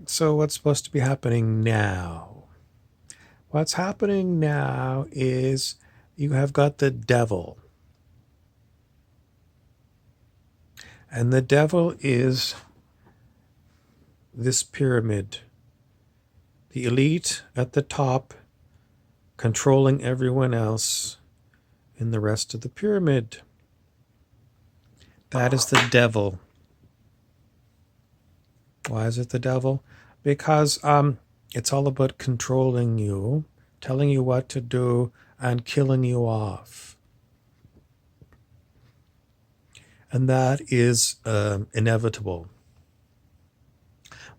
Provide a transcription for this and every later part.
So what's supposed to be happening now? What's happening now is you have got the devil. And the devil is this pyramid. The elite at the top controlling everyone else in the rest of the pyramid. That is the devil. Why is it the devil? Because it's all about controlling you, telling you what to do, and killing you off. And that is inevitable.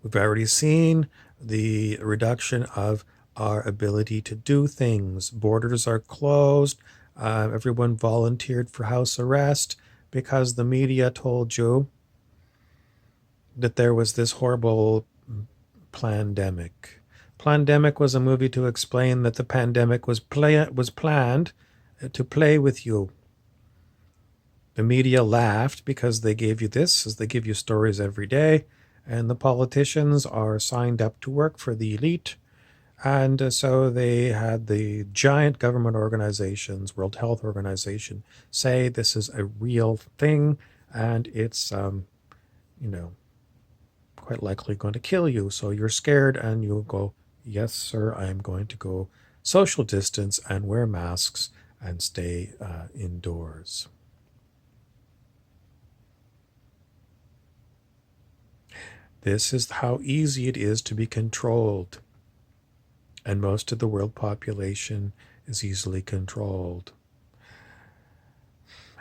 We've already seen the reduction of our ability to do things. Borders are closed. Everyone volunteered for house arrest because the media told you that there was this horrible pandemic. Plandemic was a movie to explain that the pandemic was planned to play with you. The media laughed because they gave you this, as they give you stories every day, and the politicians are signed up to work for the elite. And so they had the giant government organizations, World Health Organization, say this is a real thing and it's, quite likely going to kill you. So you're scared and you go, yes, sir, I am going to go social distance and wear masks and stay indoors. This is how easy it is to be controlled. And most of the world population is easily controlled.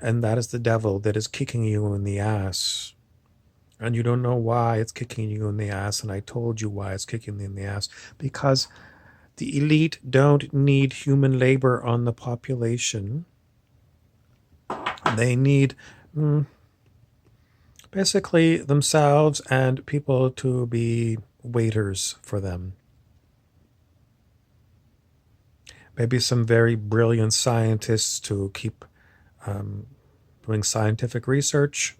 And that is the devil that is kicking you in the ass. And you don't know why it's kicking you in the ass. And I told you why it's kicking you in the ass. Because the elite don't need human labor on the population. They need basically themselves and people to be waiters for them. Maybe some very brilliant scientists to keep doing scientific research.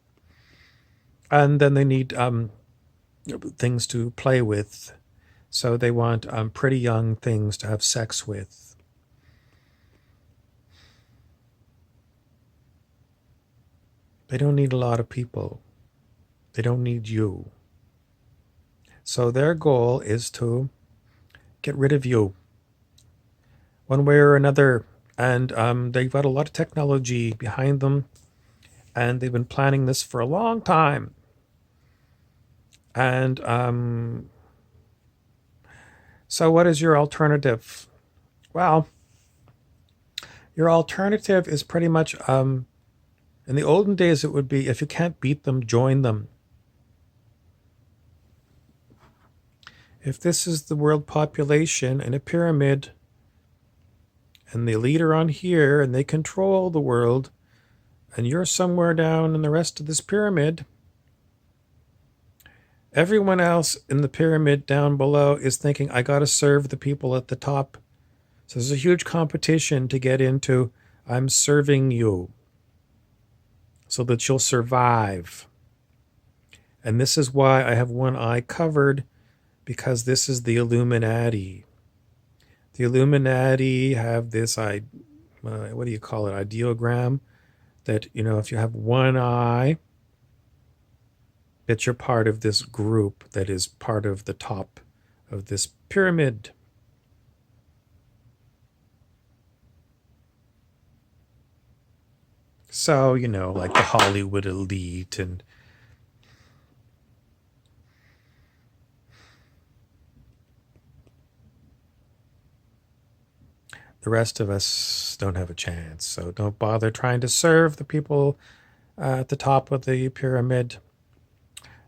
And then they need things to play with. So they want pretty young things to have sex with. They don't need a lot of people. They don't need you. So their goal is to get rid of you one way or another. And they've got a lot of technology behind them. And they've been planning this for a long time. And so what is your alternative? Well, your alternative is pretty much, in the olden days, it would be if you can't beat them, join them. If this is the world population in a pyramid, and the elite are on here, and they control the world, and you're somewhere down in the rest of this pyramid, everyone else in the pyramid down below is thinking, I got to serve the people at the top. So there's a huge competition to get into, I'm serving you so that you'll survive. And this is why I have one eye covered, because this is the Illuminati. The Illuminati have this, what do you call it, ideogram, that, if you have one eye, that you're part of this group that is part of the top of this pyramid. So, like the Hollywood elite and the rest of us don't have a chance. So don't bother trying to serve the people at the top of the pyramid.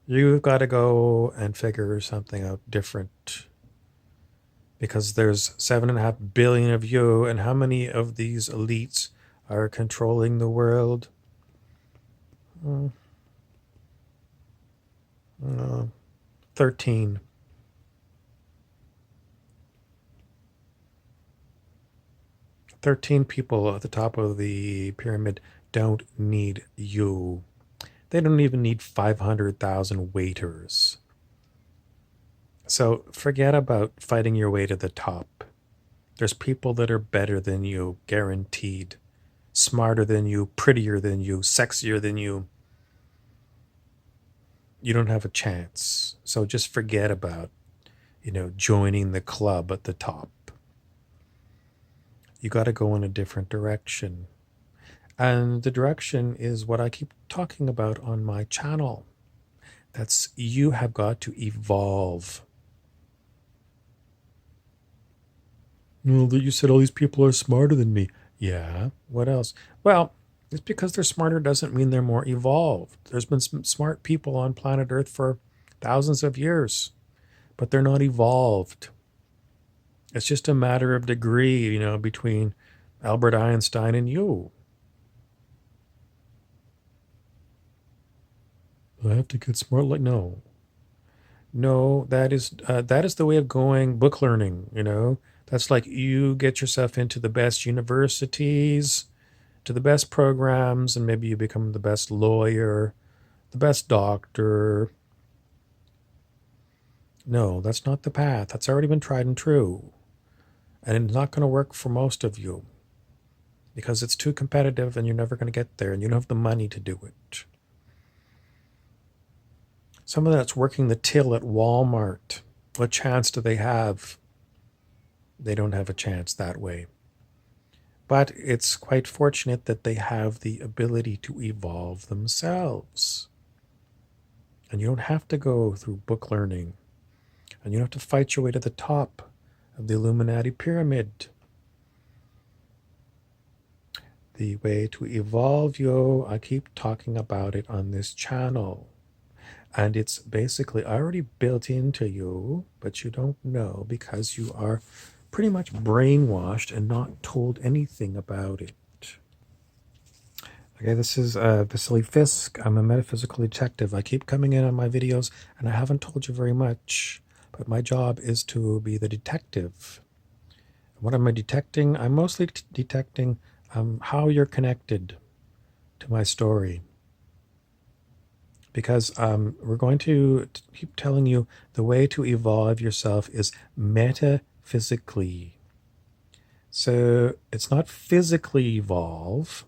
You've got to go and figure something out different, because there's 7.5 billion of you, and how many of these elites are controlling the world? 13. 13 people at the top of the pyramid don't need you. They don't even need 500,000 waiters. So forget about fighting your way to the top. There's people that are better than you, guaranteed. Smarter than you, prettier than you, sexier than you. You don't have a chance. So just forget about, joining the club at the top. You got to go in a different direction. And the direction is what I keep talking about on my channel. That's you have got to evolve. Well, you said all these people are smarter than me. Yeah, what else? Well, just because they're smarter doesn't mean they're more evolved. There's been some smart people on planet Earth for thousands of years, but they're not evolved. It's just a matter of degree, between Albert Einstein and you. I have to get smart. Like, no, that is the way of going book learning. That's like you get yourself into the best universities, to the best programs, and maybe you become the best lawyer, the best doctor. No, that's not the path. That's already been tried and true. And it's not going to work for most of you because it's too competitive and you're never going to get there and you don't have the money to do it. Someone that's working the till at Walmart, what chance do they have? They don't have a chance that way. But it's quite fortunate that they have the ability to evolve themselves. And you don't have to go through book learning. And you don't have to fight your way to the top of the Illuminati pyramid. The way to evolve, I keep talking about it on this channel. And it's basically already built into you, but you don't know because you are pretty much brainwashed and not told anything about it. Okay, this is Vasily Fisk. I'm a metaphysical detective. I keep coming in on my videos, and I haven't told you very much, but my job is to be the detective. What am I detecting? I'm mostly detecting how you're connected to my story. Because we're going to keep telling you the way to evolve yourself is metaphysically. So it's not physically evolve.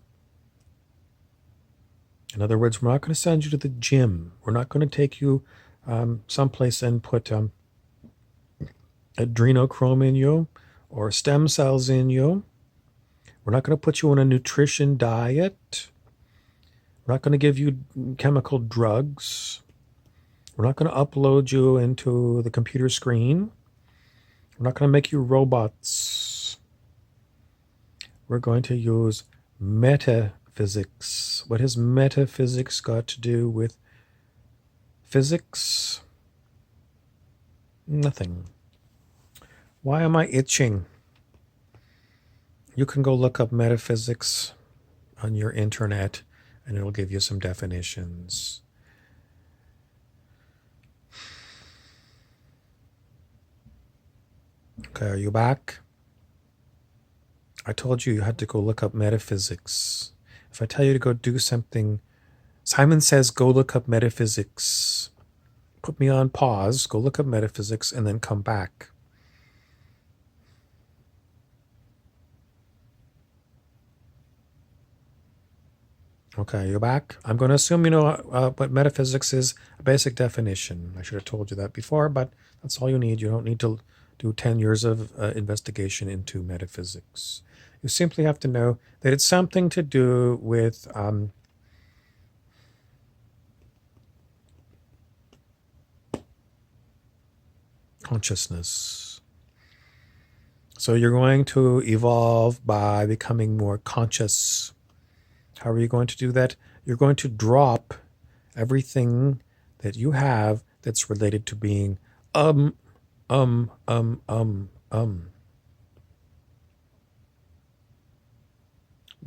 In other words, we're not going to send you to the gym. We're not going to take you someplace and put adrenochrome in you or stem cells in you. We're not going to put you on a nutrition diet. We're not going to give you chemical drugs. We're not going to upload you into the computer screen. We're not going to make you robots. We're going to use metaphysics. What has metaphysics got to do with physics? Nothing. Why am I itching? You can go look up metaphysics on your internet and it'll give you some definitions. Okay, are you back? I told you had to go look up metaphysics. If I tell you to go do something, Simon says go look up metaphysics. Put me on pause, go look up metaphysics, and then come back. Okay, you're back. I'm going to assume you know what metaphysics is, a basic definition. I should have told you that before, but that's all you need. You don't need to do 10 years of investigation into metaphysics. You simply have to know that it's something to do with consciousness. So you're going to evolve by becoming more conscious. How are you going to do that? You're going to drop everything that you have that's related to being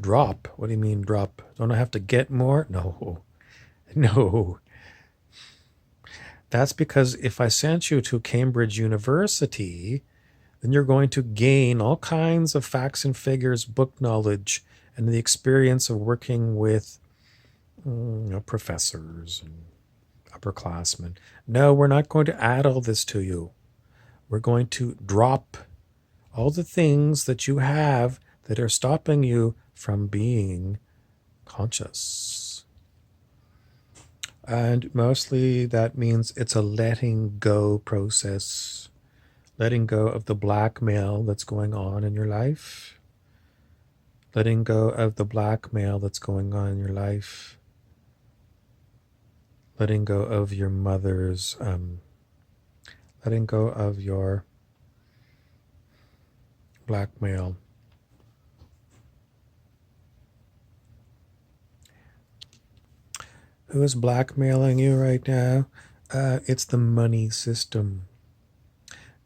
Drop? What do you mean drop? Don't I have to get more? No. No. That's because if I sent you to Cambridge University, then you're going to gain all kinds of facts and figures, book knowledge, and the experience of working with professors and upperclassmen. No, we're not going to add all this to you. We're going to drop all the things that you have that are stopping you from being conscious. And mostly that means it's a letting go process, letting go of the blackmail that's going on in your life, letting go of the blackmail that's going on in your life, letting go of your mother's, letting go of your blackmail. Who is blackmailing you right now? It's the money system.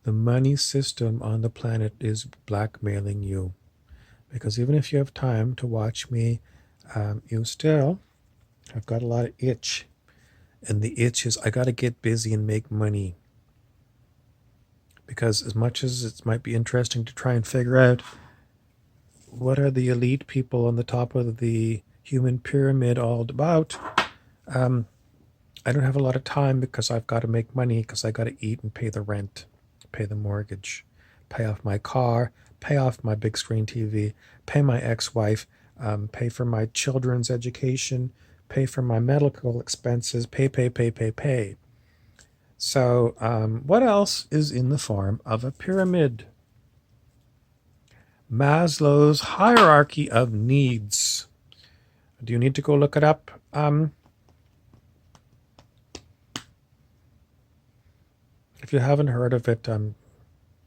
The money system on the planet is blackmailing you. Because even if you have time to watch me, you still have got a lot of itch. And the itch is, I got to get busy and make money. Because as much as it might be interesting to try and figure out what are the elite people on the top of the human pyramid all about, I don't have a lot of time because I've got to make money because I got to eat and pay the rent, pay the mortgage, pay off my car, pay off my big screen TV, pay my ex-wife, pay for my children's education, pay for my medical expenses, pay. So what else is in the form of a pyramid? Maslow's hierarchy of needs. Do you need to go look it up? If you haven't heard of it,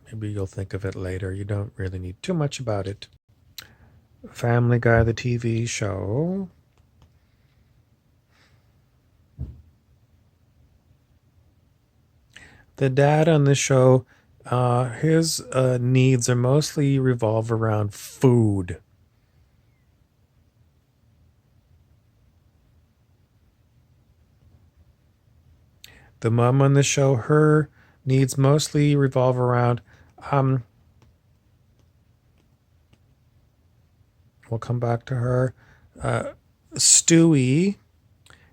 maybe you'll think of it later. You don't really need too much about it. Family Guy, the TV show. The dad on the show, his needs are mostly revolve around food. The mom on the show, her needs mostly revolve around, we'll come back to her. Stewie,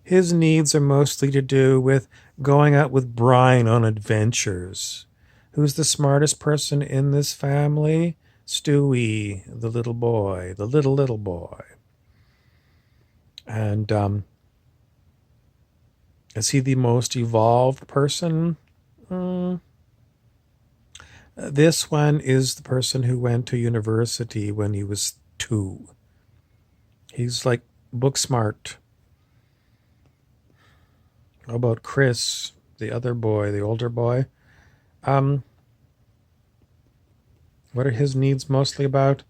his needs are mostly to do with going out with Brian on adventures. Who's the smartest person in this family? Stewie, the little boy, the little boy. And is he the most evolved person? This one is the person who went to university when he was 2. He's like book smart. How about Chris, the other boy, the older boy? What are his needs mostly about?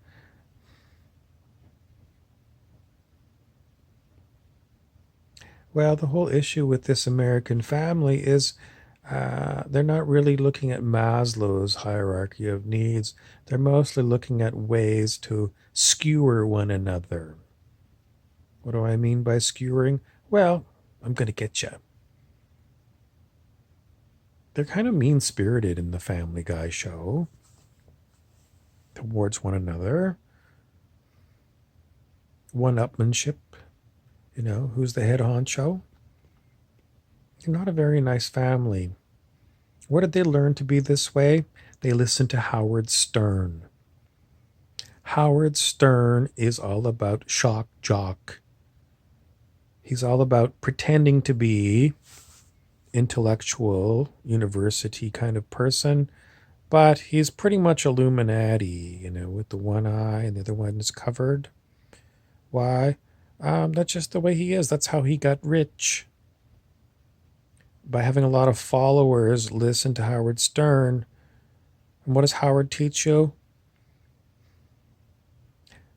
Well, the whole issue with this American family is they're not really looking at Maslow's hierarchy of needs. They're mostly looking at ways to skewer one another. What do I mean by skewering? Well, I'm going to get you. They're kind of mean-spirited in the Family Guy show towards one another. One-upmanship. You know, who's the head honcho? They're not a very nice family. Where did they learn to be this way? They listened to Howard Stern. Howard Stern is all about shock jock. He's all about pretending to be intellectual, university kind of person, but he's pretty much Illuminati, you know, with the one eye and the other one is covered. Why? That's just the way he is. That's how he got rich. By having a lot of followers listen to Howard Stern. And what does Howard teach you?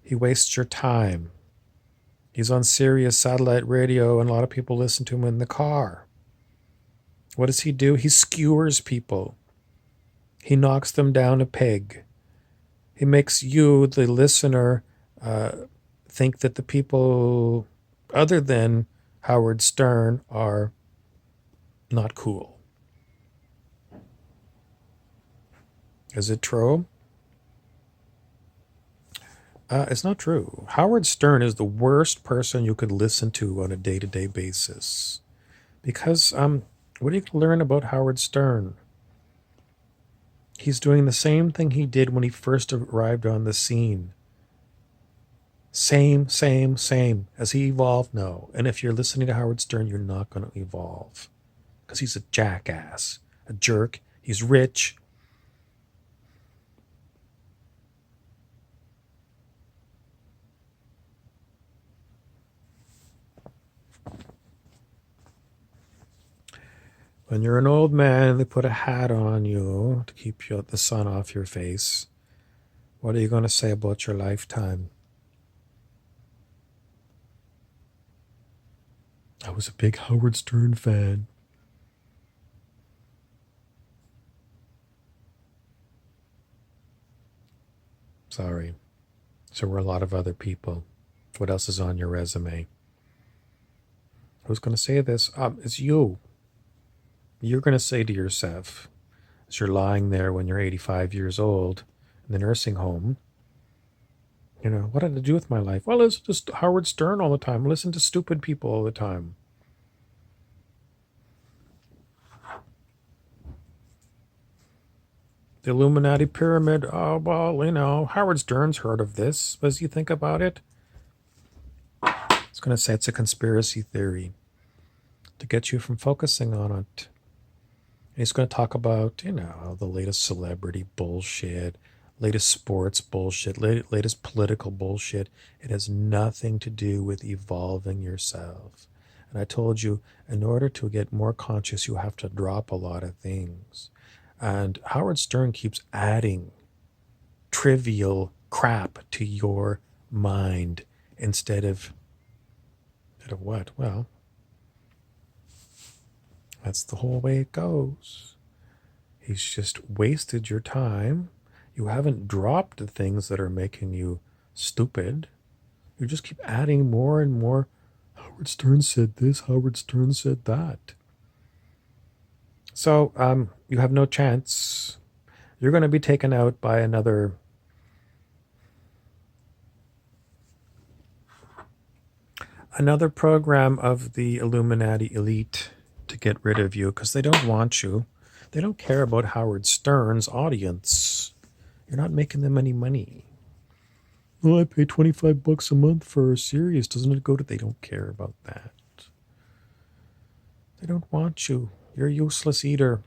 He wastes your time. He's on Sirius satellite radio, and a lot of people listen to him in the car. What does he do? He skewers people. He knocks them down a peg. He makes you, the listener, think that the people other than Howard Stern are not cool. Is it true? It's not true. Howard Stern is the worst person you could listen to on a day-to-day basis. Because what do you learn about Howard Stern? He's doing the same thing he did when he first arrived on the scene. Same. Has he evolved? No. And if you're listening to Howard Stern, you're not going to evolve. Because he's a jackass, a jerk. He's rich. When you're an old man, they put a hat on you to keep the sun off your face. What are you going to say about your lifetime? I was a big Howard Stern fan. Sorry. So were a lot of other people. What else is on your resume? Who's going to say this? It's you. You're going to say to yourself, as you're lying there when you're 85 years old in the nursing home, what did I do with my life? Well, it's just Howard Stern all the time. Listen to stupid people all the time. The Illuminati pyramid. Oh, well, Howard Stern's heard of this. As you think about it, it's going to say it's a conspiracy theory to get you from focusing on it. And he's going to talk about, the latest celebrity bullshit, latest sports bullshit, latest political bullshit. It has nothing to do with evolving yourself. And I told you, in order to get more conscious, you have to drop a lot of things. And Howard Stern keeps adding trivial crap to your mind instead of what? Well, that's the whole way it goes. He's just wasted your time. You haven't dropped the things that are making you stupid. You just keep adding more and more. Howard Stern said this, Howard Stern said that. So you have no chance. You're going to be taken out by another program of the Illuminati elite to get rid of you because they don't want you. They don't care about Howard Stern's audience. You're not making them any money. Well, I pay $25 a month for a series. Doesn't it go to... They don't care about that. They don't want you. You're a useless eater.